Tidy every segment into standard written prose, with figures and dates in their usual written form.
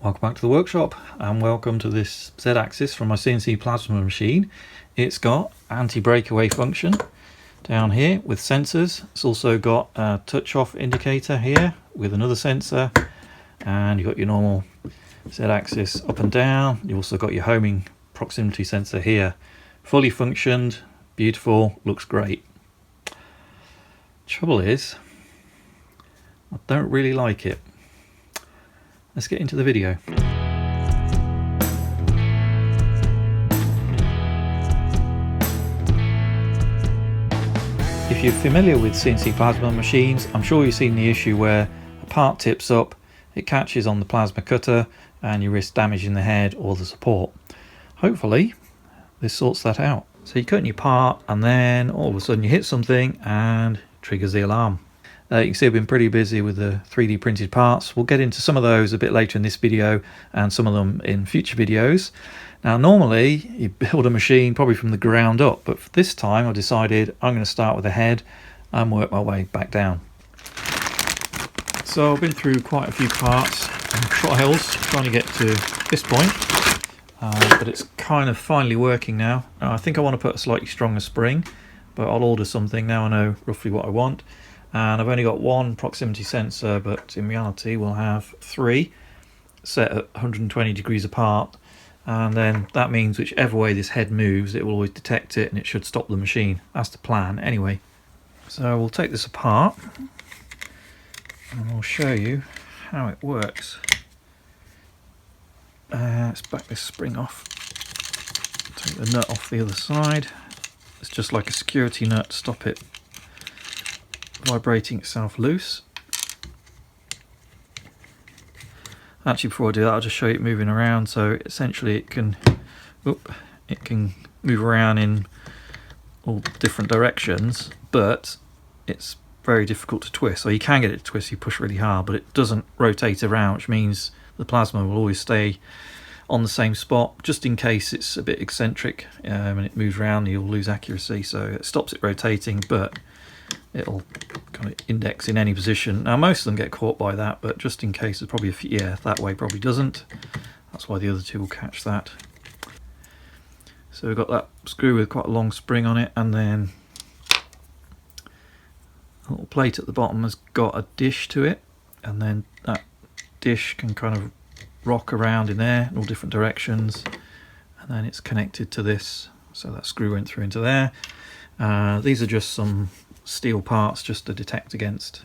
Welcome back to the workshop and welcome to this Z-axis from my CNC plasma machine. It's got anti-breakaway function down here with sensors. It's also got a touch-off indicator here with another sensor, and you've got your normal Z-axis up and down. You've also got your homing proximity sensor here. Fully functioned, beautiful, looks great. Trouble is, I don't really like it. Let's get into the video. If you're familiar with CNC plasma machines, I'm sure you've seen the issue where a part tips up, it catches on the plasma cutter and you risk damaging the head or the support. Hopefully this sorts that out. So you're cutting your part and then all of a sudden you hit something and it triggers the alarm. You can see I've been pretty busy with the 3D printed parts. We'll get into some of those a bit later in this video and some of them in future videos. Now normally you build a machine probably from the ground up, but for this time I decided I'm going to start with the head and work my way back down. So I've been through quite a few parts and trials trying to get to this point, but it's kind of finally working now. I think I want to put a slightly stronger spring, but I'll order something now I know roughly what I want. And I've only got one proximity sensor, but in reality we'll have three set at 120 degrees apart, and then that means whichever way this head moves it will always detect it and it should stop the machine. That's the plan anyway. So we'll take this apart and I'll show you how it works. Let's back this spring off, take the nut off the other side. It's just like a security nut to stop it vibrating itself loose. Actually, before I do that, I'll just show you it moving around. So essentially it can move around in all different directions, but it's very difficult to twist. So you can get it to twist, you push really hard, but it doesn't rotate around, which means the plasma will always stay on the same spot, just in case it's a bit eccentric and it moves around, you'll lose accuracy. So it stops it rotating, but it'll kind of index in any position. Now most of them get caught by that, but just in case, there's probably a few, yeah, that way probably doesn't. That's why the other two will catch that. So we've got that screw with quite a long spring on it, and then a little plate at the bottom has got a dish to it, and then that dish can kind of rock around in there in all different directions, and then it's connected to this, so that screw went through into there. These are just some steel parts just to detect against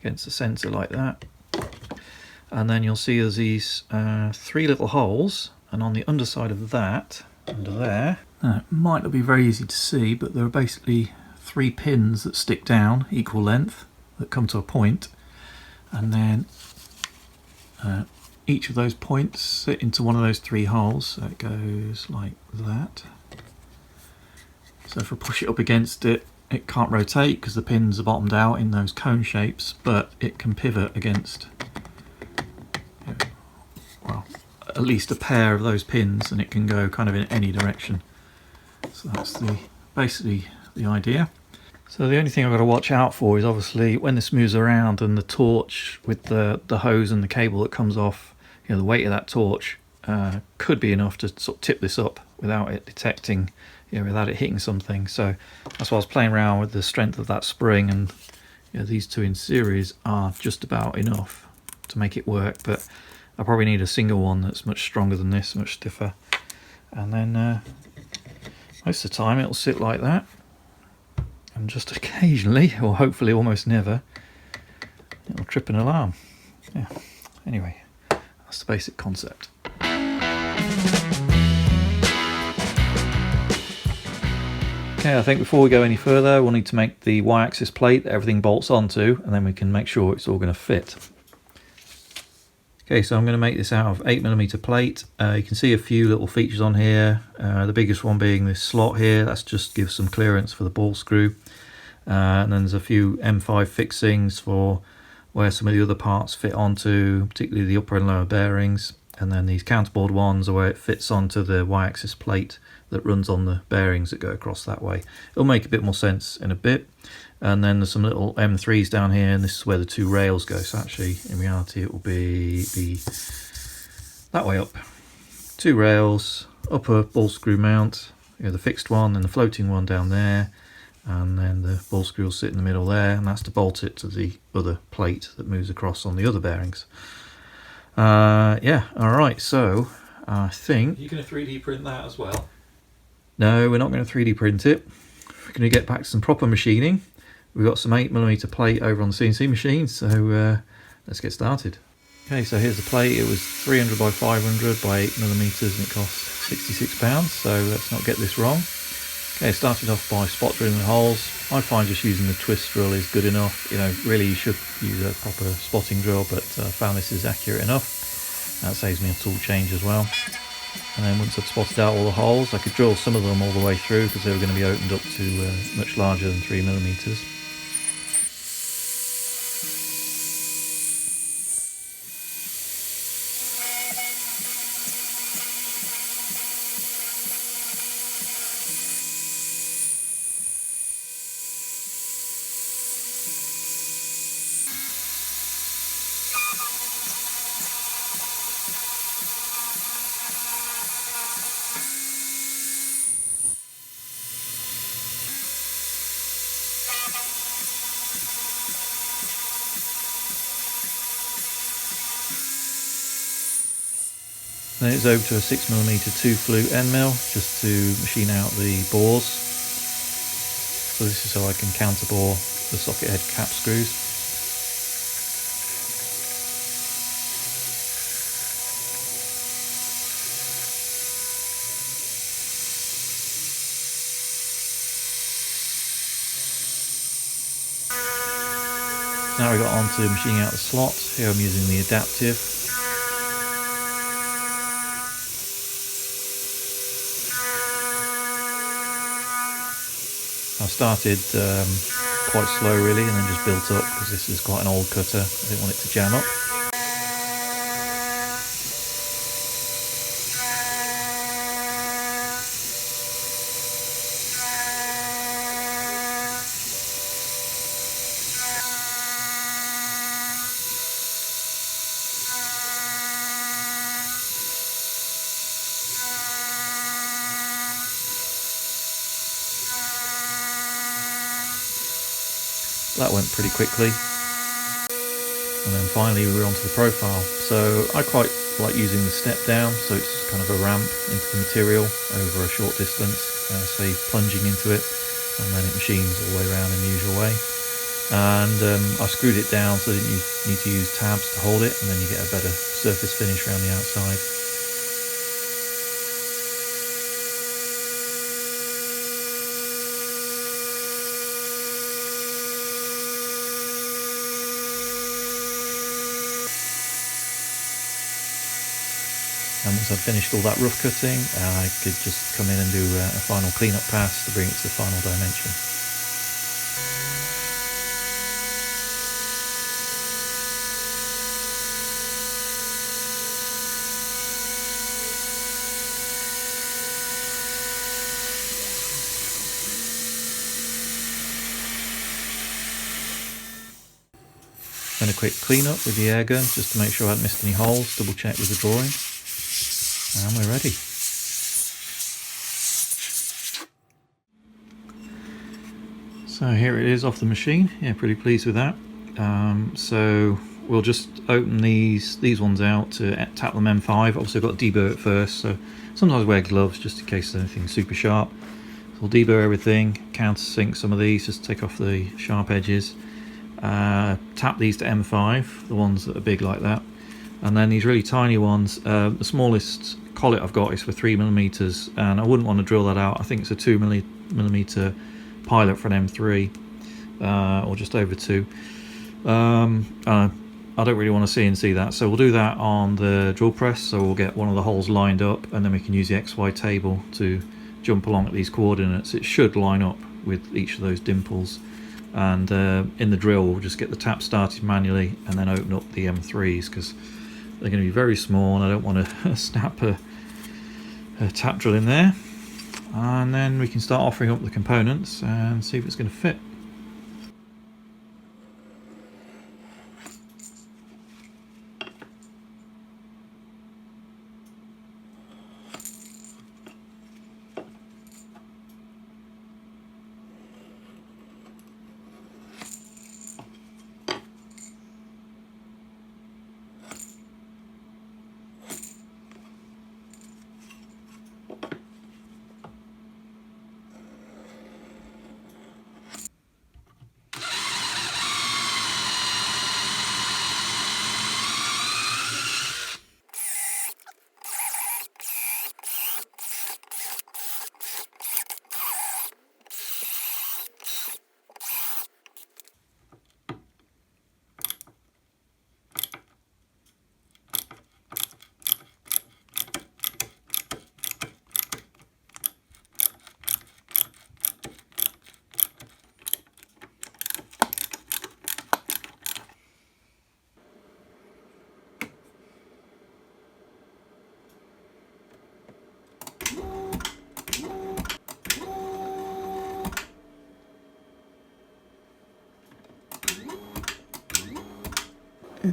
a sensor like that, and then you'll see there's these three little holes, and on the underside of that, under there, it might not be very easy to see, but there are basically three pins that stick down equal length that come to a point, and then each of those points sit into one of those three holes, so it goes like that. So if I push it up against it, it can't rotate because the pins are bottomed out in those cone shapes, but it can pivot against, well, at least a pair of those pins, and it can go kind of in any direction. So that's basically the idea. So the only thing I've got to watch out for is obviously when this moves around and the torch with the hose and the cable that comes off, the weight of that torch could be enough to sort of tip this up without it detecting, without it hitting something. So that's why I was playing around with the strength of that spring, and these two in series are just about enough to make it work, but I probably need a single one that's much stronger than this, much stiffer. And then most of the time it'll sit like that, and just occasionally, or hopefully almost never, it'll trip an alarm. Anyway, that's the basic concept. Okay, I think before we go any further, we'll need to make the Y-axis plate that everything bolts onto, and then we can make sure it's all going to fit. Okay, so I'm going to make this out of 8mm plate. You can see a few little features on here, the biggest one being this slot here. That's just gives some clearance for the ball screw. And then there's a few M5 fixings for where some of the other parts fit onto, particularly the upper and lower bearings. And then these counterboard ones are where it fits onto the Y-axis plate that runs on the bearings that go across that way. It'll make a bit more sense in a bit. And then there's some little M3s down here, and this is where the two rails go. So actually, in reality, it will be the that way up. 2 rails, upper ball screw mount, the fixed one and the floating one down there, and then the ball screw will sit in the middle there, and that's to bolt it to the other plate that moves across on the other bearings. Yeah, alright, so I think... You're going to 3D print that as well? No, we're not going to 3D print it. We're going to get back to some proper machining. We've got some 8mm plate over on the CNC machine, so let's get started. Okay, so here's the plate. It was 300 by 500 by 8mm and it cost £66, so let's not get this wrong. Okay, started off by spot drilling holes. I find just using the twist drill is good enough. Really you should use a proper spotting drill, but I found this is accurate enough. That saves me a tool change as well. And then once I'd spotted out all the holes, I could drill some of them all the way through because they were going to be opened up to much larger than 3mm. Then it's over to a 6mm 2-flute end mill just to machine out the bores. So this is so I can counterbore the socket head cap screws. Now we got on to machining out the slots. Here I'm using the adaptive. I started quite slow really, and then just built up because this is quite an old cutter. I didn't want it to jam up. That went pretty quickly, and then finally we were onto the profile. So I quite like using the step down, so it's kind of a ramp into the material over a short distance, say plunging into it, and then it machines all the way around in the usual way. And I screwed it down so that you need to use tabs to hold it, and then you get a better surface finish around the outside. And once I'd finished all that rough cutting, I could just come in and do a final cleanup pass to bring it to the final dimension. Then a quick cleanup with the air gun just to make sure I hadn't missed any holes, double check with the drawing. And we're ready. So here it is off the machine. Yeah, pretty pleased with that. So we'll just open these ones out to tap them M5. Obviously I've got to deburr it first, so sometimes I wear gloves just in case there's anything super sharp. So we'll deburr everything, countersink some of these, just take off the sharp edges. Tap these to M5, the ones that are big like that. And then these really tiny ones, the smallest collet I've got is for 3mm, and I wouldn't want to drill that out. I think it's a 2mm pilot for an M3, or just over 2. I don't really want to CNC that, so we'll do that on the drill press. So we'll get one of the holes lined up, and then we can use the XY table to jump along at these coordinates. It should line up with each of those dimples. And in the drill we'll just get the tap started manually and then open up the M3s because they're going to be very small and I don't want to snap a tap drill in there. And then we can start offering up the components and see if it's going to fit.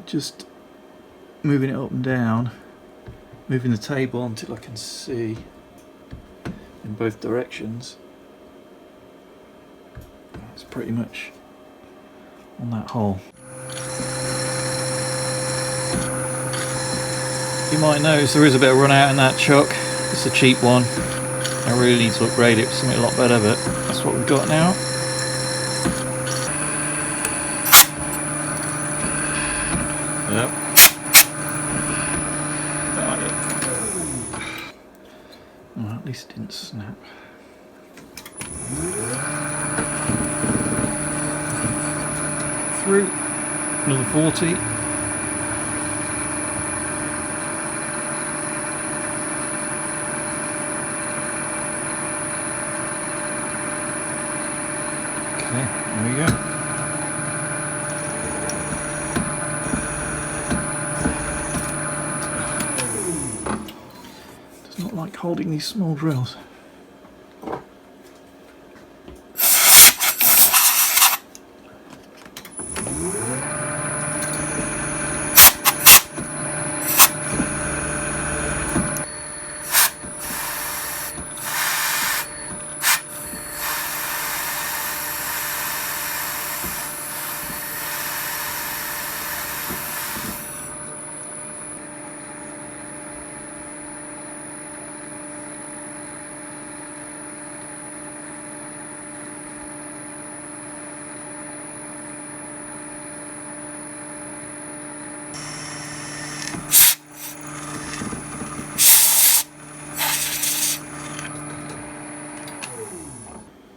just moving it up and down, moving the table until I can see in both directions. It's pretty much on that hole. You might notice there is a bit of run out in that chuck. It's a cheap one. I really need to upgrade it for something a lot better, but that's what we've got now. Yep. Well, at least it didn't snap. Through. Another 40. Okay, there we go. Does not like holding these small drills.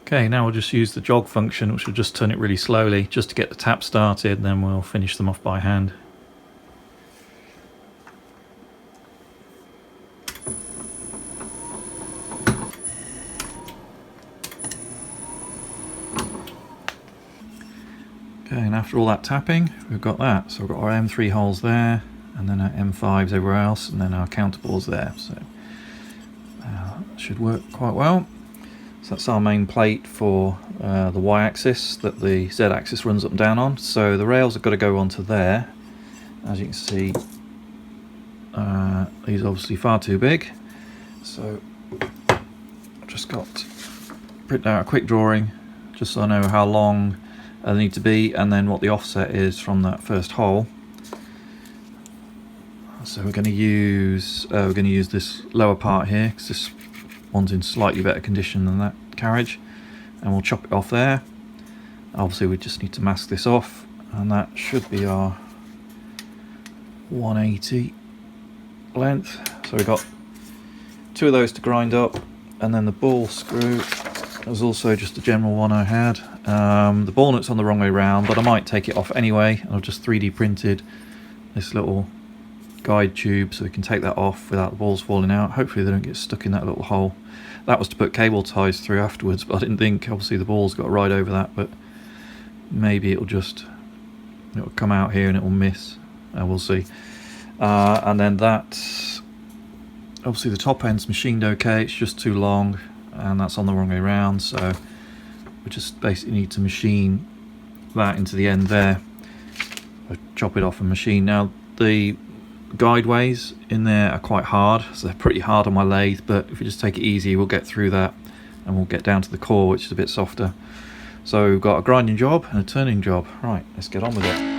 Okay, now we'll just use the jog function, which will just turn it really slowly just to get the tap started, then we'll finish them off by hand. Okay, and after all that tapping, we've got that. So we've got our M3 holes there, and then our M5s everywhere else, and then our counterbores there. So that should work quite well. So that's our main plate for the Y-axis that the Z-axis runs up and down on. So the rails have got to go onto there. As you can see, these are obviously far too big. So I've just got printed out a quick drawing just so I know how long they need to be and then what the offset is from that first hole. So we're going to use this lower part here because this one's in slightly better condition than that carriage, and we'll chop it off there. Obviously we just need to mask this off, and that should be our 180 length. So we've got two of those to grind up, and then the ball screw was also just a general one I had. The ball nut's on the wrong way round, but I might take it off anyway. I've just 3D printed this little guide tube so we can take that off without the balls falling out. Hopefully they don't get stuck in that little hole. That was to put cable ties through afterwards, but I didn't think, obviously the ball's got to ride over that, but maybe it'll come out here and it will miss. We'll see. And then that, obviously the top end's machined okay, it's just too long and that's on the wrong way around, so we just basically need to machine that into the end there. I'll chop it off and machine. Now the guideways in there are quite hard, so they're pretty hard on my lathe, but if we just take it easy we'll get through that and we'll get down to the core, which is a bit softer. So we've got a grinding job and a turning job. Right, let's get on with it.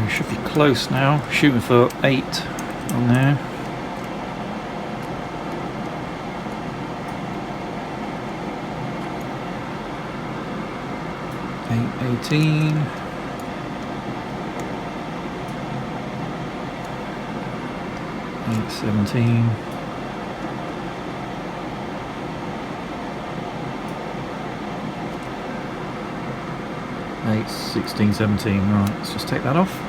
we should be close now, shooting for 8 on there. 8:18. 8:17. 8:16, 17. Right, let's just take that off.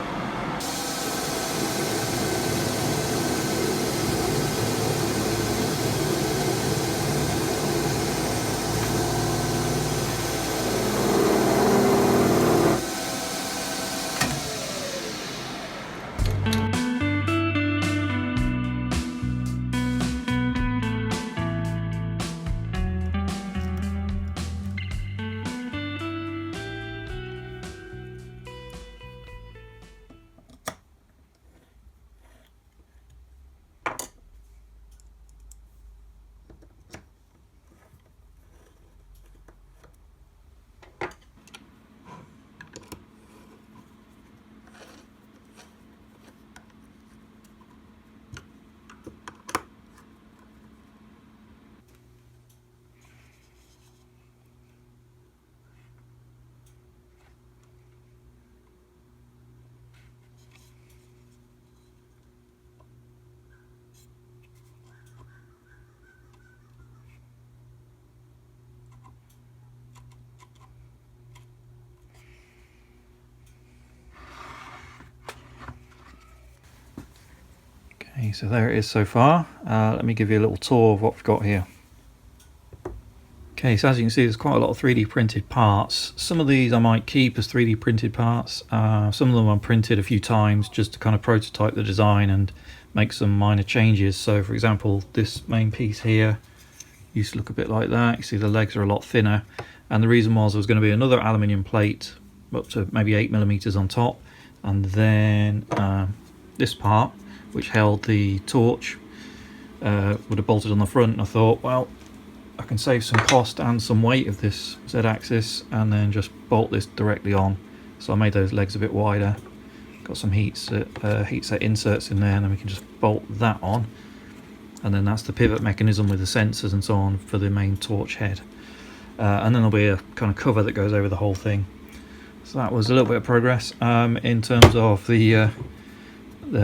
Okay, so there it is so far. Let me give you a little tour of what we've got here. Okay, so as you can see, there's quite a lot of 3D printed parts. Some of these I might keep as 3D printed parts. Some of them I've printed a few times just to kind of prototype the design and make some minor changes. So for example, this main piece here used to look a bit like that. You see the legs are a lot thinner. And the reason was there was going to be another aluminium plate up to maybe 8mm on top. And then this part, which held the torch, would have bolted on the front. And I thought, well, I can save some cost and some weight of this Z-axis and then just bolt this directly on. So I made those legs a bit wider, got some heat set inserts in there, and then we can just bolt that on. And then that's the pivot mechanism with the sensors and so on for the main torch head. And then there'll be a kind of cover that goes over the whole thing. So that was a little bit of progress. In terms of the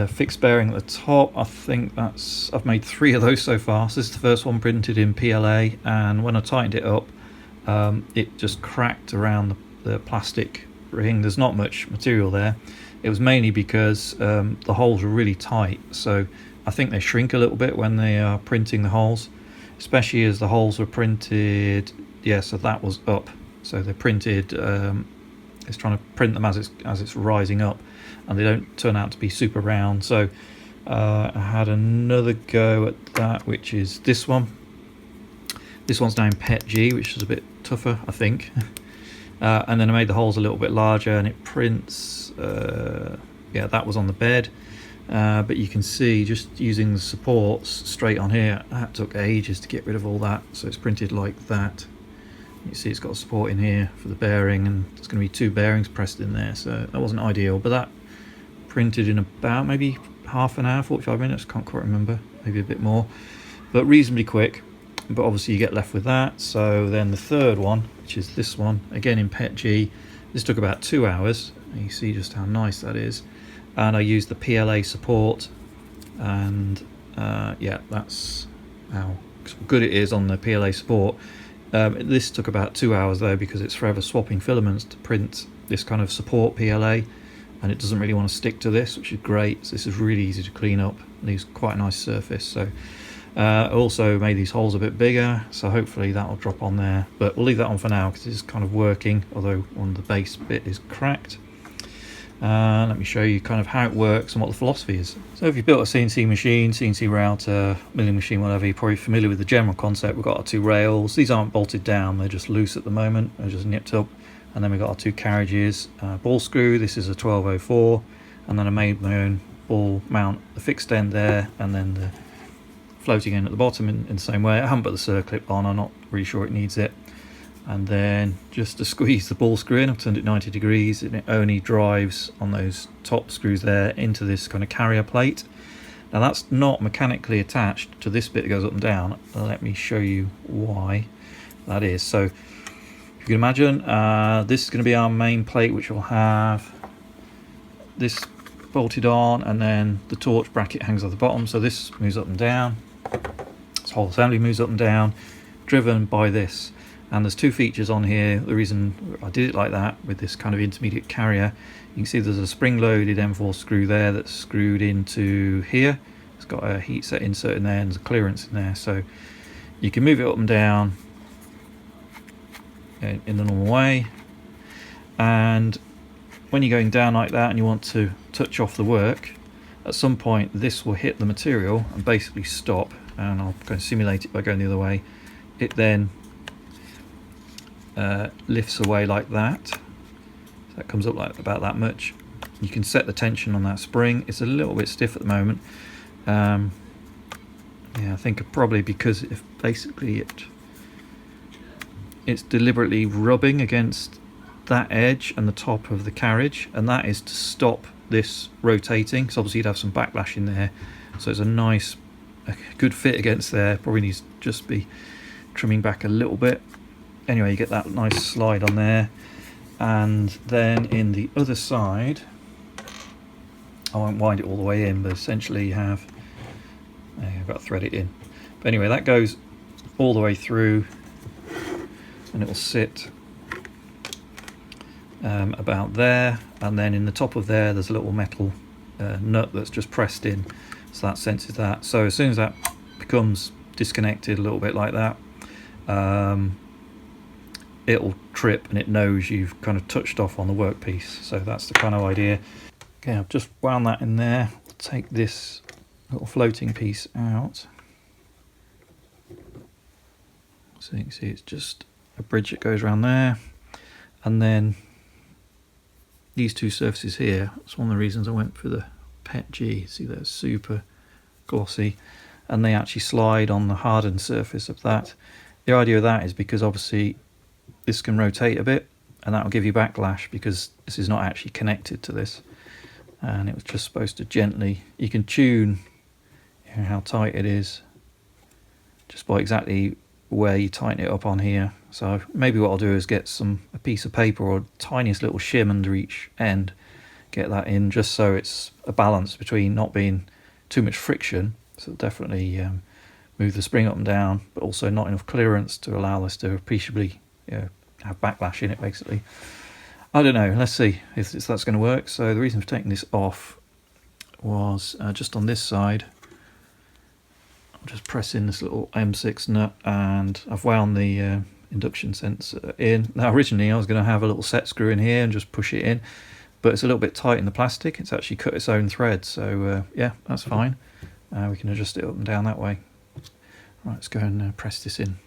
fixed bearing at the top, I think I've made 3 of those so far. So this is the first one printed in PLA, and when I tightened it up, it just cracked around the plastic ring. There's not much material there. It was mainly because the holes were really tight, so I think they shrink a little bit when they are printing the holes, especially as the holes were printed. Yeah, so that was up, so they're printed, it's trying to print them as it's rising up, and they don't turn out to be super round. So I had another go at that, which is this one. This one's now in PETG, which is a bit tougher, I think. And then I made the holes a little bit larger, and it prints, yeah, that was on the bed. But you can see, just using the supports straight on here, that took ages to get rid of all that. So it's printed like that. You see it's got a support in here for the bearing, and there's going to be 2 bearings pressed in there, so that wasn't ideal. But that printed in about maybe half an hour, 45 minutes, can't quite remember, maybe a bit more, but reasonably quick. But obviously you get left with that. So then the third one, which is this one, again in PETG, this took about 2 hours. You see just how nice that is. And I used the PLA support, and yeah, that's how good it is on the PLA support. This took about 2 hours though, because it's forever swapping filaments to print this kind of support PLA, and it doesn't really want to stick to this, which is great. So this is really easy to clean up, leaves quite a nice surface. So I also made these holes a bit bigger, so hopefully that will drop on there, but we'll leave that on for now because it's kind of working, although one of the base bit is cracked. Let me show you kind of how it works and what the philosophy is. So if you've built a CNC machine, CNC router, milling machine, whatever, you're probably familiar with the general concept. We've got our 2 rails. These aren't bolted down, they're just loose at the moment, they're just nipped up. And then we've got our 2 carriages, ball screw, this is a 1204, and then I made my own ball mount, the fixed end there, and then the floating end at the bottom in the same way. I haven't put the circlip on, I'm not really sure it needs it. and then just to squeeze the ball screw in, I've turned it 90 degrees, and it only drives on those top screws there into this kind of carrier plate. Now that's not mechanically attached to this bit that goes up and down. Let me show you why that is. So if you can imagine, this is going to be our main plate, which will have this bolted on, and then the torch bracket hangs at the bottom, so this moves up and down. This whole assembly moves up and down, driven by this. And there's two features on here. The reason I did it like that with this kind of intermediate carrier, you can see there's a spring-loaded M4 screw there that's screwed into here. It's got a heat set insert in there, and there's a clearance in there, so you can move it up and down in the normal way. And when you're going down like that and you want to touch off the work, at some point this will hit the material and basically stop, and I'll go and simulate it by going the other way. It then lifts away like that, so that comes up like about that much. You can set the tension on that spring. It's a little bit stiff at the moment. Yeah, I think probably because if basically it's deliberately rubbing against that edge and the top of the carriage, and that is to stop this rotating. So obviously you'd have some backlash in there, so it's a good fit against there. Probably needs to just be trimming back a little bit. Anyway, you get that nice slide on there, and then in the other side, I won't wind it all the way in, but essentially you have, I've got to thread it in. But anyway, that goes all the way through, and it will sit about there, and then in the top of there's a little metal nut that's just pressed in, so that senses that. So as soon as that becomes disconnected a little bit like that, it'll trip, and it knows you've kind of touched off on the workpiece. So that's the kind of idea. Okay, I've just wound that in there. Take this little floating piece out, so you can see it's just a bridge that goes around there, and then these two surfaces here, that's one of the reasons I went for the PET G. See, they're super glossy, and they actually slide on the hardened surface of that. The idea of that is because obviously this can rotate a bit, and that will give you backlash because this is not actually connected to this, and it was just supposed to gently, you can tune how tight it is just by exactly where you tighten it up on here. So maybe what I'll do is get a piece of paper or a tiniest little shim under each end, get that in just so it's a balance between not being too much friction, so it'll definitely move the spring up and down, but also not enough clearance to allow this to appreciably have backlash in it basically. I don't know, let's see if that's going to work. So the reason for taking this off was just on this side, I'm just pressing this little M6 nut, and I've wound the induction sensor in. Now originally I was going to have a little set screw in here and just push it in, but it's a little bit tight in the plastic. It's actually cut its own thread, so yeah, that's fine. We can adjust it up and down that way. Right, let's go and press this in.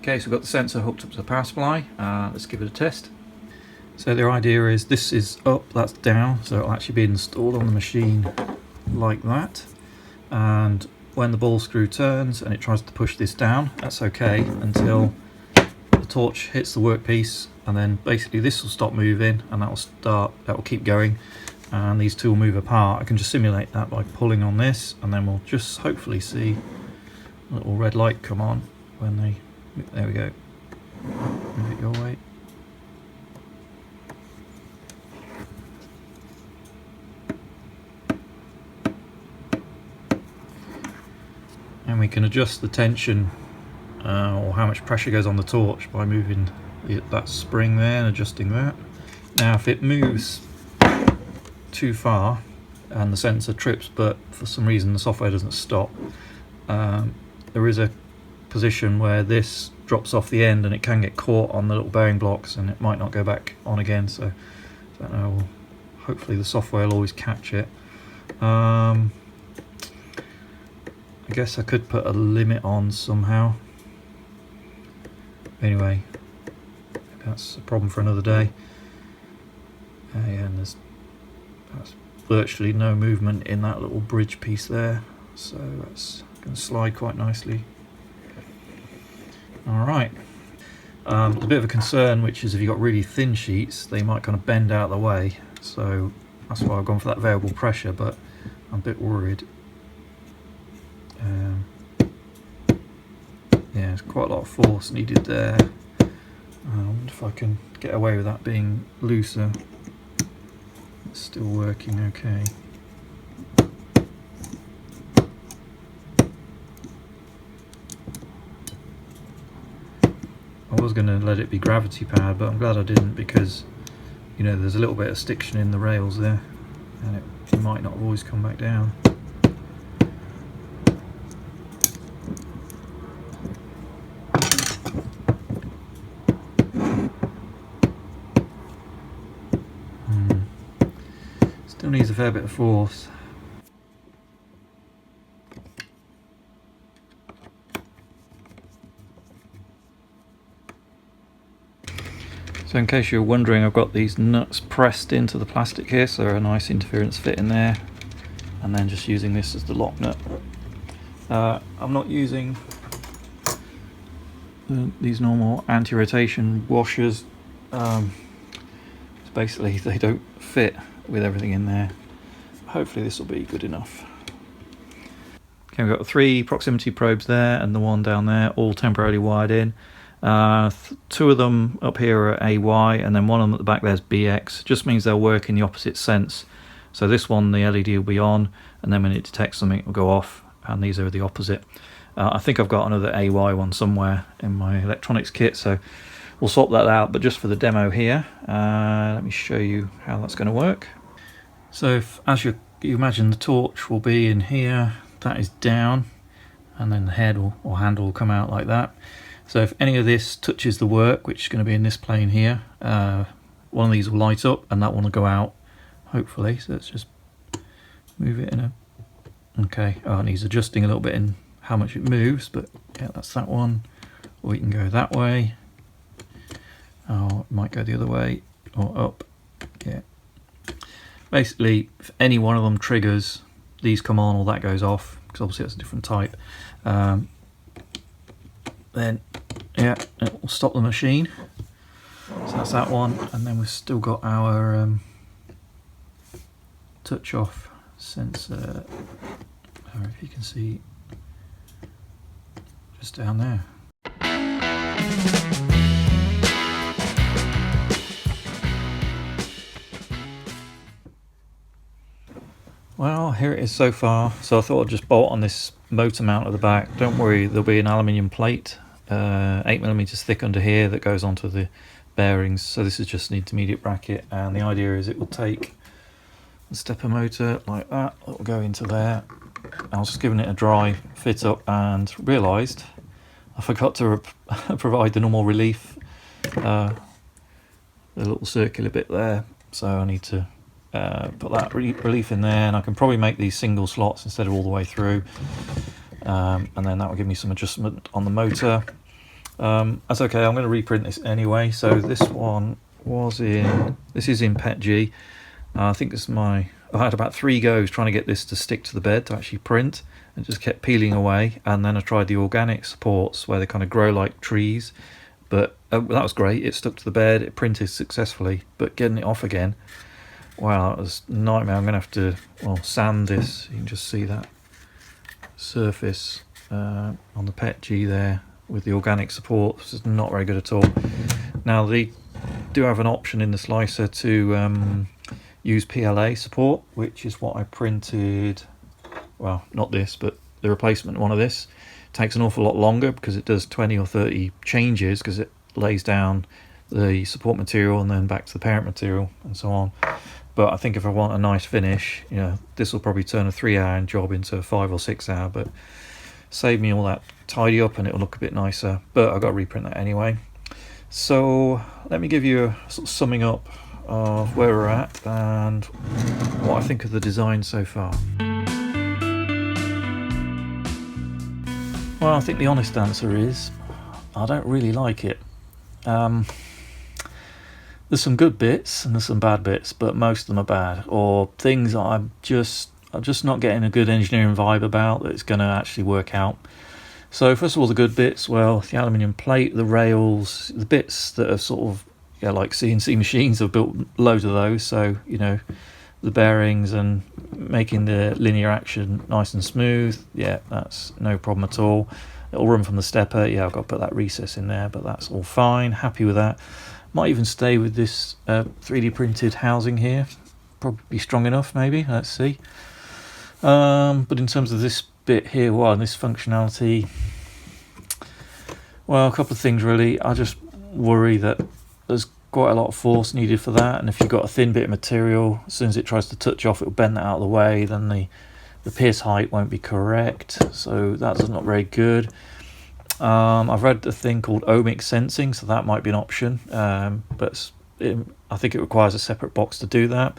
Okay, so we've got the sensor hooked up to the power supply. Let's give it a test. So the idea is this is up, that's down, so it'll actually be installed on the machine like that. And when the ball screw turns and it tries to push this down, that's okay until the torch hits the workpiece, and then basically this will stop moving, and that will keep going, and these two will move apart. I can just simulate that by pulling on this, and then we'll just hopefully see a little red light come on when they, there we go, move it your way. And we can adjust the tension or how much pressure goes on the torch by moving that spring there and adjusting that. Now if it moves too far and the sensor trips, but for some reason the software doesn't stop, there is a position where this drops off the end and it can get caught on the little bearing blocks and it might not go back on again, so I don't know, hopefully the software will always catch it. I guess I could put a limit on somehow. Anyway, that's a problem for another day. Yeah, and that's virtually no movement in that little bridge piece there, so that's going to slide quite nicely. Alright, a bit of a concern, which is if you've got really thin sheets, they might kind of bend out of the way, so that's why I've gone for that variable pressure, but I'm a bit worried. Yeah, there's quite a lot of force needed there. I wonder if I can get away with that being looser. It's still working okay. I was going to let it be gravity powered, but I'm glad I didn't, because you know there's a little bit of stiction in the rails there and it might not always come back down. Still needs a fair bit of force. So in case you're wondering, I've got these nuts pressed into the plastic here, so a nice interference fit in there, and then just using this as the lock nut. I'm not using these normal anti-rotation washers. Basically they don't fit with everything in there. Hopefully this will be good enough. Okay, we've got 3 proximity probes there and the one down there, all temporarily wired in. 2 of them up here are AY, and then one of them at the back there's BX. Just means they'll work in the opposite sense. So this one, the LED will be on, and then when it detects something it will go off, and these are the opposite. I think I've got another AY one somewhere in my electronics kit, so we'll swap that out. But just for the demo here, let me show you how that's going to work. So as you imagine, the torch will be in here, that is down, and then the head or handle will come out like that. So if any of this touches the work, which is going to be in this plane here, one of these will light up and that one will go out, hopefully. So let's just move it in a... Okay, oh, it needs adjusting a little bit in how much it moves, but yeah, that's that one. Or we can go that way. Oh, it might go the other way, or up. Yeah. Basically, if any one of them triggers, these come on or that goes off, because obviously that's a different type. Then yeah, it will stop the machine. So that's that one, and then we've still got our touch off sensor, if you can see, just down there. Well, here it is so far. So I thought I'd just bolt on this motor mount at the back. Don't worry, there'll be an aluminium plate, 8mm thick under here, that goes onto the bearings. So this is just an intermediate bracket, and the idea is it will take the stepper motor like that. It will go into there. I was just giving it a dry fit up and realised I forgot to provide the normal relief, the little circular bit there. So I need to put that relief in there, and I can probably make these single slots instead of all the way through, and then that will give me some adjustment on the motor. That's okay, I'm going to reprint this anyway. So this one was this is in PETG. I think this is I had about 3 goes trying to get this to stick to the bed to actually print, and it just kept peeling away. And then I tried the organic supports where they kind of grow like trees, but that was great, it stuck to the bed, it printed successfully, but getting it off again, wow, that was a nightmare. I'm going to have to, well, sand this. You can just see that surface on the PETG there with the organic support. This is not very good at all. Now they do have an option in the slicer to use PLA support, which is what I printed. Well, not this, but the replacement one of this. It takes an awful lot longer because it does 20 or 30 changes, because it lays down the support material and then back to the parent material and so on. But I think if I want a nice finish, you know, this will probably turn a 3-hour job into a 5 or 6 hour. But save me all that tidy up and it'll look a bit nicer, but I've got to reprint that anyway. So let me give you a sort of summing up of where we're at and what I think of the design so far. Well, I think the honest answer is I don't really like it. There's some good bits and there's some bad bits, but most of them are bad, or things that I'm just not getting a good engineering vibe about that it's going to actually work out. So first of all, the good bits, well, the aluminium plate, the rails, the bits that are sort of, yeah, like CNC machines have built loads of those, so, you know, the bearings and making the linear action nice and smooth, yeah, that's no problem at all. It'll run from the stepper, yeah, I've got to put that recess in there, but that's all fine, happy with that. Might even stay with this 3D printed housing here, probably be strong enough maybe, let's see. But in terms of this bit here, well, and this functionality, well, a couple of things really. I just worry that there's quite a lot of force needed for that, and if you've got a thin bit of material, as soon as it tries to touch off, it'll bend that out of the way, then the pierce height won't be correct, so that's not very good. I've read a thing called ohmic sensing, so that might be an option, but I think it requires a separate box to do that.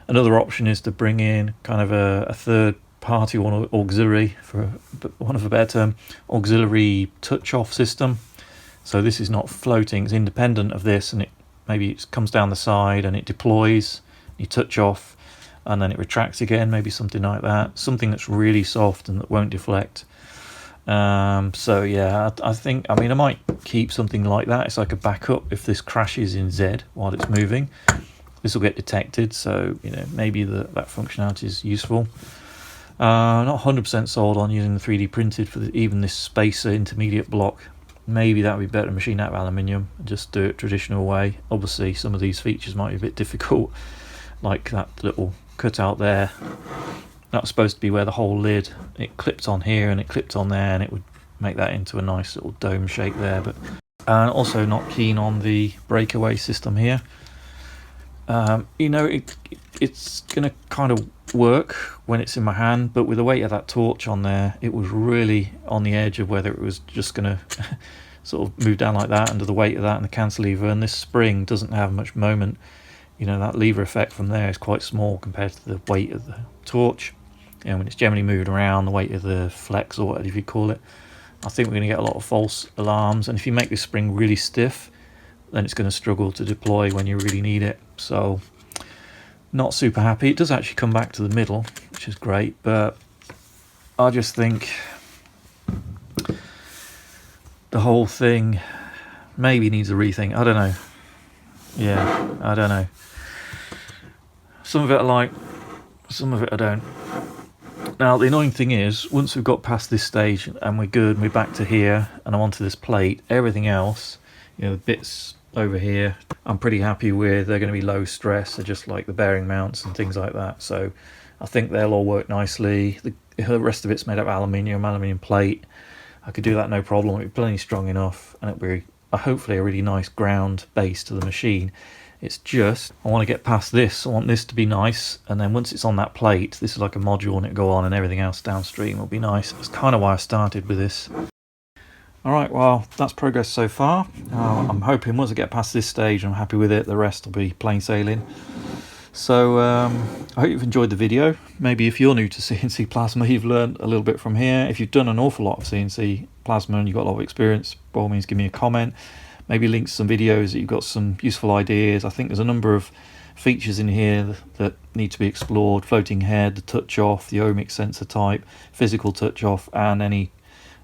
Another option is to bring in kind of a third party or auxiliary, for want of a better term, auxiliary touch-off system. So this is not floating, it's independent of this, and maybe it comes down the side and it deploys, you touch off, and then it retracts again, maybe something like that. Something that's really soft and that won't deflect. So yeah, I mean, I might keep something like that. It's like a backup if this crashes in Z while it's moving. This will get detected, so, you know, maybe that functionality is useful. Not 100% sold on using the 3D printed for even this spacer intermediate block. Maybe that would be better to machine out of aluminium and just do it traditional way. Obviously some of these features might be a bit difficult, like that little cutout there. That's supposed to be where the whole lid, it clipped on here and it clipped on there, and it would make that into a nice little dome shape there. But also not keen on the breakaway system here. You know, it's gonna kind of work when it's in my hand, but with the weight of that torch on there, it was really on the edge of whether it was just gonna sort of move down like that under the weight of that and the cantilever, and this spring doesn't have much moment. You know, that lever effect from there is quite small compared to the weight of the torch. And when it's generally moved around, the weight of the flex, or whatever you call it, I think we're going to get a lot of false alarms. And if you make this spring really stiff, then it's going to struggle to deploy when you really need it. So not super happy. It does actually come back to the middle, which is great, but I just think the whole thing maybe needs a rethink. I don't know. Yeah, I don't know. Some of it I like, some of it I don't. Now the annoying thing is, once we've got past this stage and we're good and we're back to here and I'm onto this plate, everything else, you know, the bits over here, I'm pretty happy with. They're going to be low stress, they're just like the bearing mounts and things like that, so I think they'll all work nicely. The rest of it's made of aluminium plate. I could do that no problem. It'll be plenty strong enough, and it'll be hopefully a really nice ground base to the machine. It's just, I want to get past this. I want this to be nice, and then once it's on that plate, this is like a module and it'll go on, and everything else downstream will be nice. That's kind of why I started with this. Alright, well, that's progress so far. I'm hoping once I get past this stage, I'm happy with it, the rest will be plain sailing. So I hope you've enjoyed the video. Maybe if you're new to CNC plasma, you've learned a little bit from here. If you've done an awful lot of CNC plasma and you've got a lot of experience, by all means give me a comment. Maybe link to some videos that you've got some useful ideas. I think there's a number of features in here that need to be explored. Floating head, the touch off, the ohmic sensor type, physical touch off, and any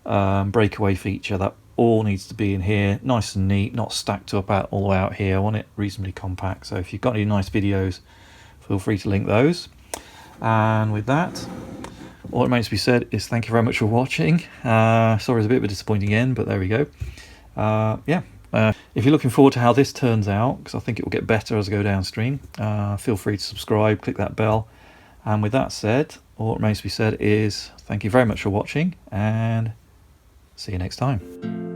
breakaway feature. That all needs to be in here, nice and neat, not stacked up out all the way out here. I want it reasonably compact, so if you've got any nice videos, feel free to link those. And with that, all that remains to be said is thank you very much for watching. Sorry it's a bit of a disappointing end, but there we go. If you're looking forward to how this turns out, because I think it will get better as I go downstream, feel free to subscribe, click that bell. And with that said, all that remains to be said is thank you very much for watching, and see you next time.